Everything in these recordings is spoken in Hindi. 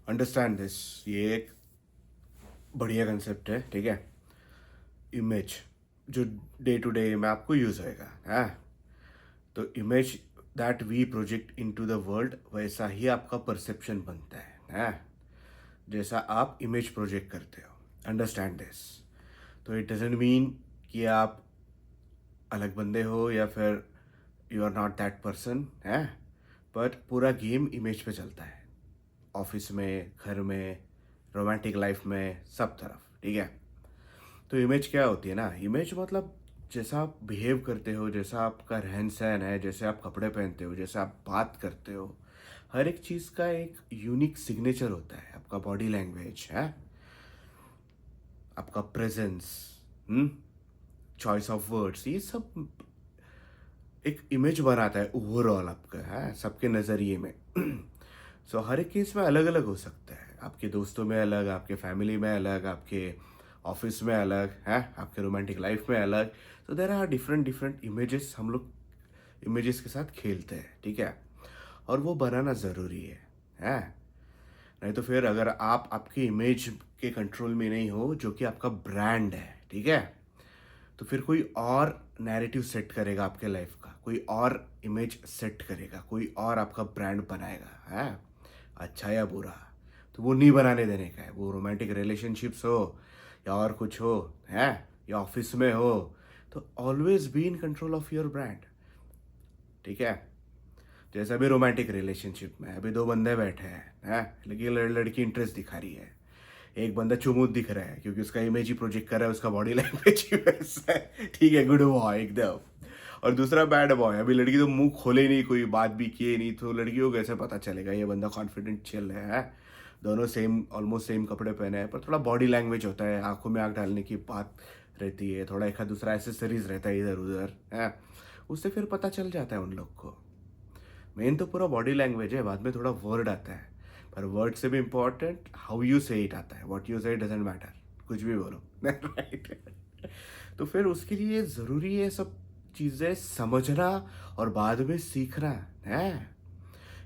Understand this. ये एक बढ़िया कंसेप्ट है, ठीक है। इमेज जो डे टू डे में आपको यूज़ होएगा है, तो image that we project into the world, वैसा ही आपका परसेप्शन बनता है, जैसा आप इमेज प्रोजेक्ट करते हो। Understand this. तो इट डजेंट मीन कि आप अलग बंदे हो या फिर you are not that person है, बट पूरा गेम इमेज पे चलता है। ऑफिस में, घर में, रोमांटिक लाइफ में, सब तरफ, ठीक है। तो इमेज क्या होती है ना, इमेज मतलब जैसा आप बिहेव करते हो, जैसा आपका रहन सहन है, जैसे आप कपड़े पहनते हो, जैसे आप बात करते हो, हर एक चीज़ का एक यूनिक सिग्नेचर होता है। आपका बॉडी लैंग्वेज है, आपका प्रेजेंस, चॉइस ऑफ वर्ड्स, ये सब एक इमेज बनाता है ओवरऑल आपका है सबके नज़रिए में। सो हर एक केस में अलग अलग हो सकता है। आपके दोस्तों में अलग, आपके फैमिली में अलग, आपके ऑफिस में अलग है, आपके रोमांटिक लाइफ में अलग। तो there are different different images. हम लोग इमेजेस के साथ खेलते हैं, ठीक है। और वो बनाना ज़रूरी है। नहीं तो फिर अगर आप आपकी इमेज के कंट्रोल में नहीं हो, जो कि आपका ब्रांड है, ठीक है, तो फिर कोई और नैरेटिव सेट करेगा आपके लाइफ का, कोई और इमेज सेट करेगा, कोई और आपका ब्रांड बनाएगा है, अच्छा या बुरा। तो वो नहीं बनाने देने का है। वो रोमांटिक रिलेशनशिप्स हो या और कुछ हो है, या ऑफिस में हो, तो always be in control of your brand, ठीक है। जैसे अभी रोमांटिक रिलेशनशिप में अभी दो बंदे बैठे हैं, लेकिन लड़की इंटरेस्ट दिखा रही है। एक बंदा चुमुत दिख रहा है क्योंकि उसका इमेज ही प्रोजेक्ट कर रहा है, उसका बॉडी लैंग्वेज ही वैसा है, ठीक है, गुड बॉय एकदम। और दूसरा बैड बॉय, अभी लड़की तो मुंह खोले नहीं, कोई बात भी किए नहीं, तो लड़की को कैसे पता चलेगा ये बंदा कॉन्फिडेंट चिल है। दोनों सेम, ऑलमोस्ट सेम कपड़े पहने हैं, पर थोड़ा बॉडी लैंग्वेज होता है, आंखों में आंख डालने की बात रहती है, थोड़ा एक दूसरा एसेसरीज रहता है इधर उधर है, उससे फिर पता चल जाता है उन लोग को। मेन तो पूरा बॉडी लैंग्वेज है, बाद में थोड़ा वर्ड आता है, पर वर्ड से भी इम्पोर्टेंट हाउ यू से इट आता है। व्हाट यू से डजंट मैटर, कुछ भी बोलो। राइट। तो फिर उसके लिए ज़रूरी है सब चीज़ें समझना और बाद में सीखना है।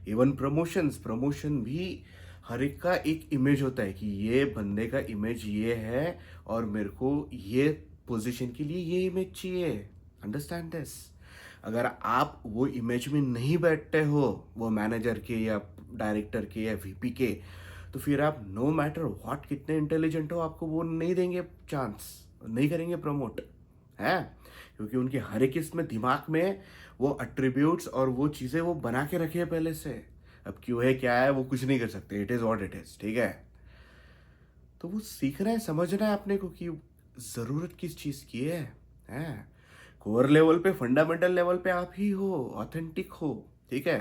इवन प्रमोशंस, प्रमोशन भी हर एक का एक इमेज होता है कि ये बंदे का इमेज ये है और मेरे को ये पोजीशन के लिए ये इमेज चाहिए। Understand this. अगर आप वो इमेज में नहीं बैठते हो, वो मैनेजर के या डायरेक्टर के या वीपी के, तो फिर आप नो मैटर व्हाट कितने इंटेलिजेंट हो, आपको वो नहीं देंगे चांस, नहीं करेंगे प्रमोट है। क्योंकि उनके हर एक इसमें दिमाग में वो एट्रीब्यूट्स और वो चीज़ें वो बना के रखी है पहले से। अब क्यों है क्या है वो कुछ नहीं कर सकते, it is what it is, ठीक है। तो वो सीखना है, समझना है अपने को कि ज़रूरत किस चीज़ की है। कोर लेवल पे, फंडामेंटल लेवल पे आप ही हो, ऑथेंटिक हो, ठीक है।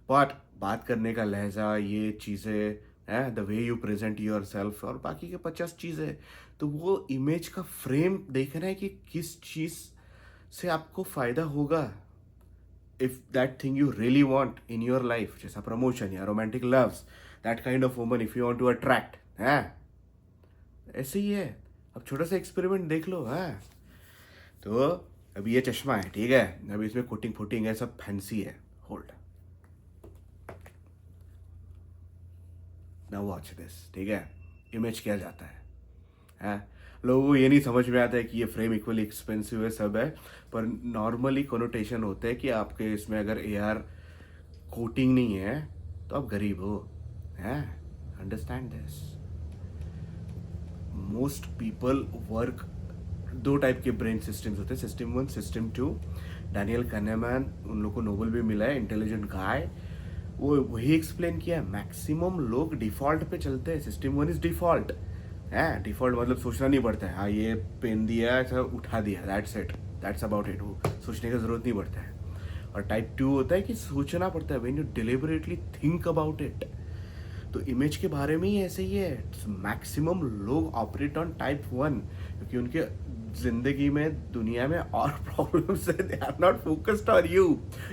बट बात करने का लहजा, ये चीज़ें हैं, the way you present your self और बाकी के 50 चीज़ें, तो वो इमेज का फ्रेम देखना है कि किस चीज़ से आपको फ़ायदा होगा। If that thing you really want in your life, जैसा प्रमोशन या romantic loves, that kind of woman if you want to attract है, ऐसे ही है। अब छोटा सा एक्सपेरिमेंट देख लो है। तो अभी ये चश्मा है, ठीक है, अभी इसमें कोटिंग फुटिंग है, सब फैंसी है। होल्ड, नाउ वॉच दिस, ठीक है। इमेज किया जाता है। लोगों को ये नहीं समझ में आता है कि ये फ्रेम इक्वली एक्सपेंसिव है, सब है, पर नॉर्मली कोनोटेशन होता है कि आपके इसमें अगर एआर कोटिंग नहीं है तो आप गरीब हो है। Understand this. Most people work, दो टाइप के ब्रेन सिस्टम्स होते हैं, सिस्टम 1, सिस्टम 2। डैनियल kahneman, उन लोग को नोबेल भी मिला है, इंटेलिजेंट गाय, वो वही एक्सप्लेन किया। मैक्सिमम लोग डिफॉल्ट पे चलते हैं। सिस्टम 1 इज डिफॉल्ट है, डिफॉल्ट मतलब सोचना नहीं पड़ता है, हाँ ये पेन दिया, ऐसा उठा दिया, that's it, that's about it, वो सोचने का ज़रूरत नहीं पड़ता है। और टाइप 2 होता है कि सोचना पड़ता है, when you deliberately think about it. तो इमेज के बारे में ही ऐसे ही है। मैक्सिमम लोग ऑपरेट ऑन टाइप 1 क्योंकि उनके जिंदगी में, दुनिया में और प्रॉब्लम्स है, they are not focused on you,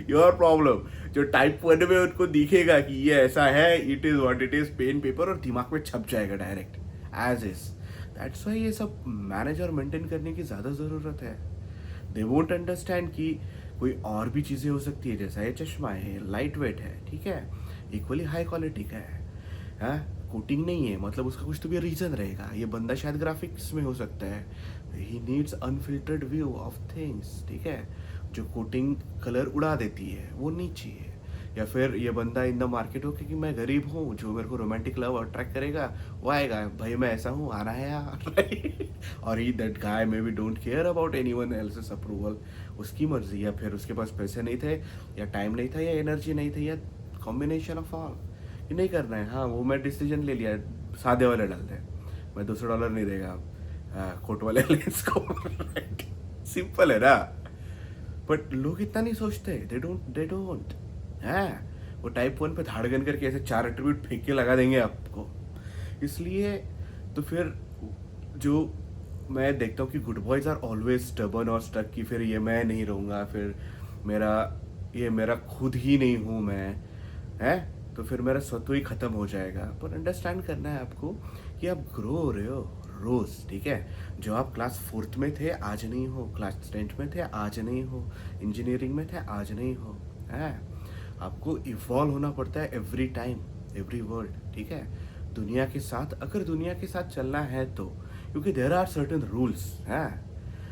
your problem. जो टाइप 1 में उनको दिखेगा कि ये ऐसा है, it is what it is, pen paper, और दिमाग में छप जाएगा direct as is. That's why ये सब मैनेज और मेंटेन करने की ज़्यादा ज़रूरत है। दे वोंट अंडरस्टैंड कि कोई और भी चीज़ें हो सकती है, जैसा ये चश्मा है, लाइट वेट है, ठीक है, इक्वली हाई क्वालिटी का है। कोटिंग नहीं है मतलब उसका कुछ तो भी रीज़न रहेगा। ये बंदा शायद ग्राफिक्स में हो सकता है, he needs unfiltered view of things, ठीक है। जो कोटिंग कलर उड़ा देती है वो नहीं चाहिए। या फिर ये बंदा इन द मार्केट हो क्योंकि मैं गरीब हूँ, जो मेरे को रोमांटिक लव अट्रैक्ट करेगा वो आएगा, भाई मैं ऐसा हूँ, आना है यार और he that guy may be don't care about anyone else's approval, उसकी मर्जी। या फिर उसके पास पैसे नहीं थे, या टाइम नहीं था, या एनर्जी नहीं थी, या कॉम्बिनेशन ऑफ ऑल, कि नहीं करना है। हाँ वो मैं डिसीजन ले लिया, सादे वाले डाल दे, मैं $200 नहीं देगा कोट वाले लेंस को सिंपल है ना। बट लोग इतना नहीं सोचते, दे डोंट है। वो टाइप 1 पे धाड़गन करके ऐसे 4 एट्रीब्यूट फेंक के लगा देंगे आपको। इसलिए तो फिर जो मैं देखता हूँ कि good boys are always stubborn और स्टक, कि फिर ये मैं नहीं रहूँगा, फिर मेरा खुद ही नहीं हूँ मैं, है तो फिर मेरा स्वत्व ही खत्म हो जाएगा। पर अंडरस्टैंड करना है आपको कि आप ग्रो हो रहे हो रोज, ठीक है। जो आप क्लास 4th में थे आज नहीं हो, क्लास 10th में थे आज नहीं हो, इंजीनियरिंग में थे आज नहीं हो, है। आपको इवॉल्व होना पड़ता है एवरी टाइम, एवरी वर्ल्ड, ठीक है। दुनिया के साथ, अगर दुनिया के साथ चलना है तो, क्योंकि देयर आर सर्टेन रूल्स है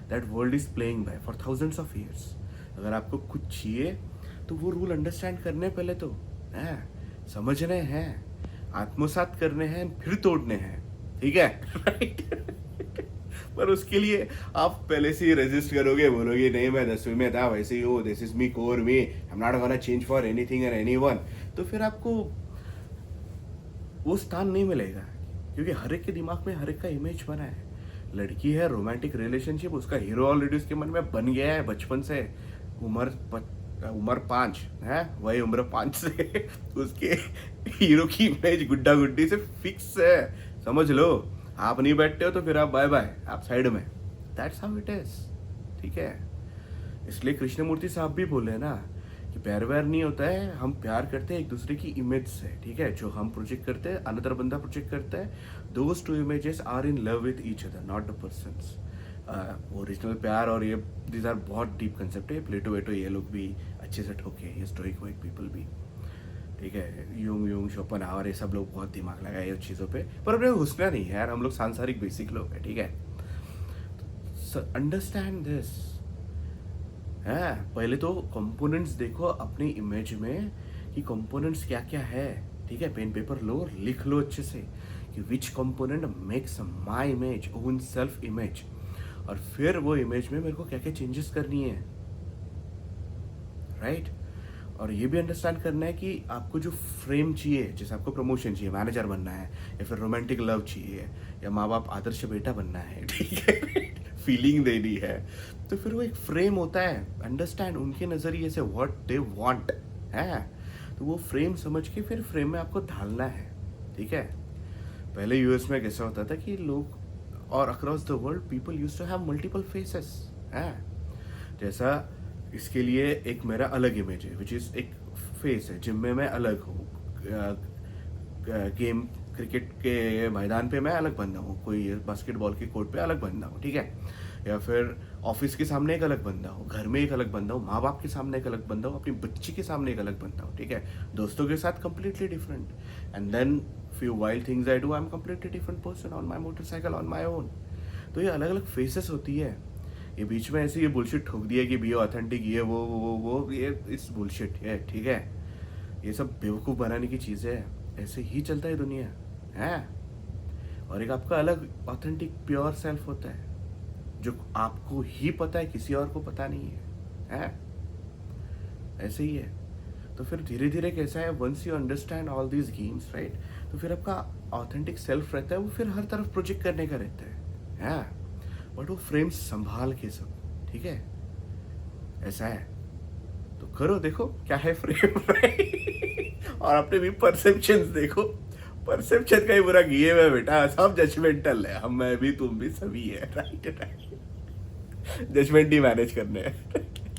that world is playing by for thousands of years. अगर आपको कुछ चाहिए तो वो रूल अंडरस्टैंड करने पहले तो है, समझने हैं, आत्मसात करने हैं, फिर तोड़ने हैं, ठीक है राइट पर उसके लिए आप पहले से ही रेजिस्ट करोगे, बोलोगे नहीं मैं 10वीं में था वैसे ही हूँ, this is me core me, I am not gonna change for anything and anyone, तो फिर आपको वो स्थान नहीं मिलेगा। क्योंकि हर एक के दिमाग में हर एक का इमेज बना है। लड़की है, रोमांटिक रिलेशनशिप, उसका हीरो ऑलरेडी उसके मन में बन गया है बचपन से, उम्र 5 है, वही उम्र 5 से उसके हीरो की इमेज गुड्डा गुड्डी से फिक्स है, समझ लो। आप नहीं बैठते हो तो फिर आप बाय बाय, आप साइड में, दैट्स हाउ इट इज, ठीक है। इसलिए कृष्णमूर्ति साहब भी बोले ना कि प्यार व्यार नहीं होता है, हम प्यार करते हैं एक दूसरे की इमेज से, ठीक है। जो हम प्रोजेक्ट करते हैं अनदर बंदा प्रोजेक्ट करता है, those two images are in love with each other, not the persons. Original प्यार और ये दीज आर बहुत डीप कंसेप्ट है। प्लेटो वेटो ये लोग भी अच्छे से ठोके, ये स्टोइक वोइक पीपल भी, ठीक है। यूंग शोपेनहावर ये सब लोग बहुत दिमाग लगाए उस चीज़ों पे, पर अपने घुसना नहीं है यार, हम लोग सांसारिक बेसिक लोग हैं, ठीक है। अंडरस्टैंड दिस है। पहले तो कंपोनेंट्स देखो अपनी इमेज में कि कंपोनेंट्स क्या क्या है, ठीक है। पेन पेपर लो, लिख लो अच्छे से कि विच component makes my image, own self image, और फिर वो इमेज में मेरे को क्या क्या चेंजेस करनी है, राइट। और ये भी अंडरस्टैंड करना है कि आपको जो फ्रेम चाहिए, जैसे आपको प्रमोशन चाहिए, मैनेजर बनना है, या फिर रोमांटिक लव चाहिए, या माँ बाप आदर्श बेटा बनना है, ठीक है फीलिंग देनी है, तो फिर वो एक फ्रेम होता है। अंडरस्टैंड उनके नज़रिए से व्हाट दे वांट है, तो वो फ्रेम समझ के फिर फ्रेम में आपको ढालना है, ठीक है। पहले यूएस में कैसा होता था कि लोग, और across the world people used to have multiple faces है। जैसा इसके लिए एक मेरा अलग इमेज है विच इज़ एक फेस है, जिम में मैं अलग हूँ, गेम क्रिकेट के मैदान पे मैं अलग बंदा हूँ, कोई बास्केटबॉल के कोर्ट पे अलग बंदा हूँ, ठीक है। या फिर ऑफिस के सामने एक अलग बंदा हूँ, घर में एक अलग बंदा हूँ, माँ बाप के सामने एक अलग बंदा हूँ, अपनी बच्ची के सामने एक अलग बंदा हूँ, ठीक है। दोस्तों के साथ completely different, and then few wild things I do, I am completely different person on my motorcycle on my own. तो ये अलग अलग फेसेस होती है। ये बीच में ऐसे ये बुलशिट ठोक दिया कि बी ऑथेंटिक, ये वो ये इस बुलशिट है, ठीक है। ये सब बेवकूफ़ बनाने की चीज़ें है, ऐसे ही चलता है दुनिया है। और एक आपका अलग ऑथेंटिक प्योर सेल्फ होता है जो आपको ही पता है, किसी और को पता नहीं है ऐसे ही है। तो फिर धीरे धीरे कैसा है, once you understand all these games, right, तो फिर आपका ऑथेंटिक सेल्फ रहता है, वो फिर हर तरफ प्रोजेक्ट करने का रहता है बट वो फ्रेम्स संभाल के सब, ठीक है, ऐसा है। तो करो, देखो क्या है फ्रेम और अपने भी परसेप्शंस देखो, परसेप्शन का ही बुरा किए हुआ बेटा, सब जजमेंटल है, हम मैं भी तुम भी सभी है, राइट राइट, जजमेंट ही मैनेज करने हैं